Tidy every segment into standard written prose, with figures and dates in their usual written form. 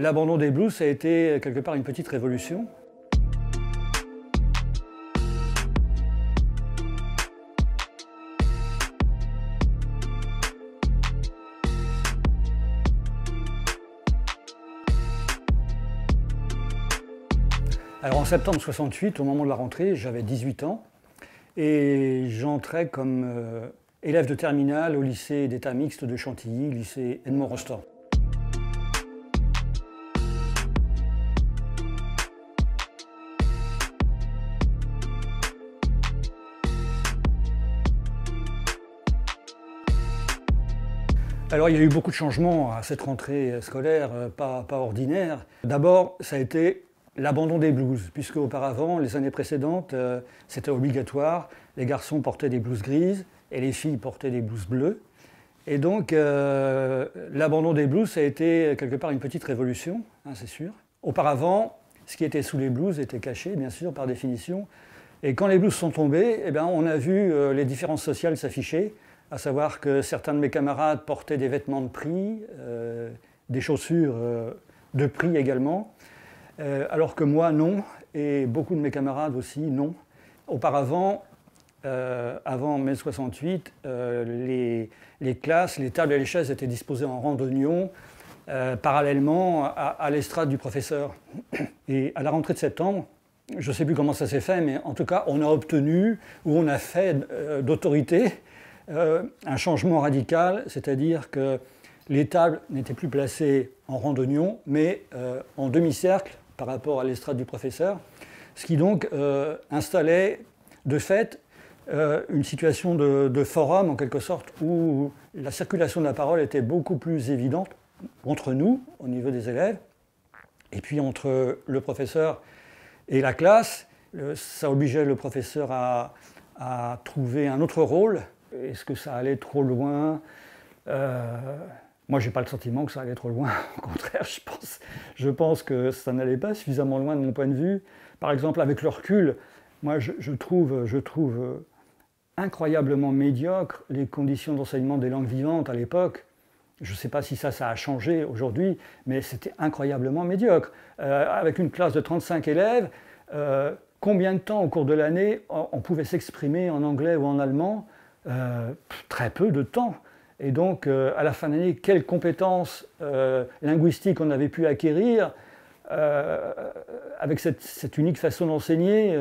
L'abandon des blues, ça a été quelque part une petite révolution. Alors en septembre 68, au moment de la rentrée, j'avais 18 ans et j'entrais comme élève de terminale au lycée d'état mixte de Chantilly, lycée Edmond-Rostand. Alors il y a eu beaucoup de changements à cette rentrée scolaire, pas ordinaire. D'abord, ça a été l'abandon des blouses, puisque auparavant, les années précédentes, c'était obligatoire. Les garçons portaient des blouses grises et les filles portaient des blouses bleues. Et donc, l'abandon des blouses, ça a été quelque part une petite révolution, hein, c'est sûr. Auparavant, ce qui était sous les blouses était caché, bien sûr, par définition. Et quand les blouses sont tombées, eh bien, on a vu les différences sociales s'afficher, à savoir que certains de mes camarades portaient des vêtements de prix, des chaussures de prix également. Alors que moi, non, et beaucoup de mes camarades aussi, non. Auparavant, avant mai 68, les classes, les tables et les chaises étaient disposées en rang d'oignon, parallèlement à l'estrade du professeur. Et à la rentrée de septembre, je ne sais plus comment ça s'est fait, mais en tout cas, on a obtenu, ou on a fait d'autorité, un changement radical, c'est-à-dire que les tables n'étaient plus placées en rang d'oignon, mais en demi-cercle, par rapport à l'estrade du professeur, ce qui donc installait de fait une situation de forum en quelque sorte où la circulation de la parole était beaucoup plus évidente entre nous, au niveau des élèves, et puis entre le professeur et la classe. Ça obligeait le professeur à trouver un autre rôle. Est-ce que ça allait trop loin ? Moi, je n'ai pas le sentiment que ça allait trop loin. Au contraire, je pense que ça n'allait pas suffisamment loin de mon point de vue. Par exemple, avec le recul, moi, je trouve incroyablement médiocres les conditions d'enseignement des langues vivantes à l'époque. Je ne sais pas si ça a changé aujourd'hui, mais c'était incroyablement médiocre. Avec une classe de 35 élèves, combien de temps au cours de l'année on pouvait s'exprimer en anglais ou en allemand ? Très peu de temps. Et donc, à la fin de l'année, quelles compétences linguistiques on avait pu acquérir avec cette unique façon d'enseigner,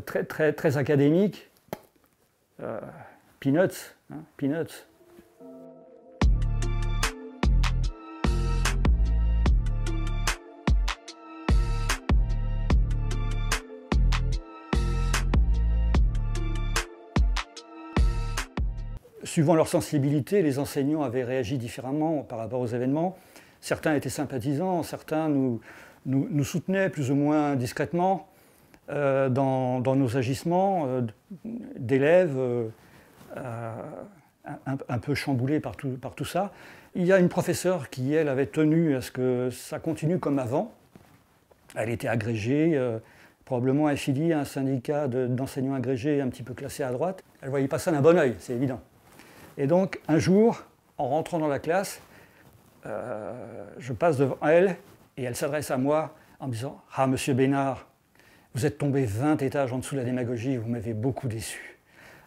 très académique. Peanuts, hein, peanuts. Suivant leur sensibilité, les enseignants avaient réagi différemment par rapport aux événements. Certains étaient sympathisants, certains nous soutenaient plus ou moins discrètement dans nos agissements d'élèves un peu chamboulés par tout ça. Il y a une professeure qui, elle, avait tenu à ce que ça continue comme avant. Elle était agrégée, probablement affiliée à un syndicat d'enseignants agrégés un petit peu classé à droite. Elle ne voyait pas ça d'un bon œil, c'est évident. Et donc, un jour, en rentrant dans la classe, je passe devant elle et elle s'adresse à moi en me disant « Ah, monsieur Bénard, vous êtes tombé 20 étages en dessous de la démagogie, vous m'avez beaucoup déçu. »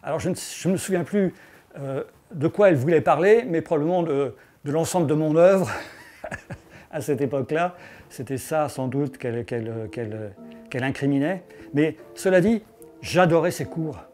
Alors, je ne me souviens plus de quoi elle voulait parler, mais probablement de l'ensemble de mon œuvre à cette époque-là. C'était ça, sans doute, qu'elle incriminait. Mais cela dit, j'adorais ses cours.